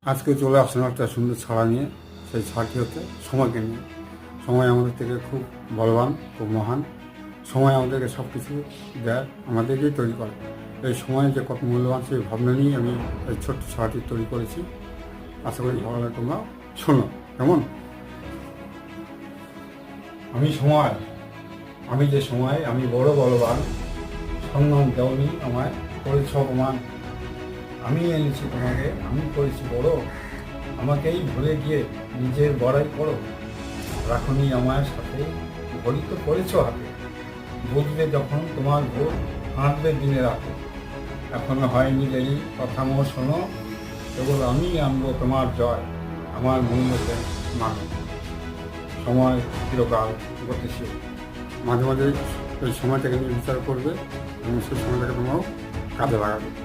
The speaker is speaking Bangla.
আজকে চলে আসলাম একটা সুন্দর ছাড়া নিয়ে। সেই ছাড়টি হচ্ছে সময়কে নিয়ে। সময় আমাদের থেকে খুব বলবান, খুব মহান। সময় আমাদেরকে সব কিছু দেয়, আমাদেরকেই তৈরি করে। এই সময় যে কত মূল্যবান সেই ভাবনা নিয়ে আমি এই ছোট্ট ছাড়াটি তৈরি করেছি। আশা করি ভালো লাগে, তোমরা শোনো কেমন। আমি সময়, আমি যে সময়, আমি বড় বলবান, সম্মান দেওনি আমায়, করেছ অপমান। আমি এনেছি তোমাকে, আমি করেছি বড়, আমাকেই ভুলে গিয়ে নিজের বড়াই করো। রাখনি আমার সাথে, ঘড়ি তো করেছ হাতে, বুঝবে যখন তোমার ভোর, হাঁটবে দিনে রাতে। এখনো হয়নি দেরি, কথা মো শোনো, কেবল আমি আনবো তোমার জয়, আমার মূল্যকে মানো। সময় চিরকাল গতিশীল। মাঝে মাঝে এই সময়টাকে নিয়ে বিচার করবে এবং সেই সময়টাকে তোমরাও কাজে লাগাবে।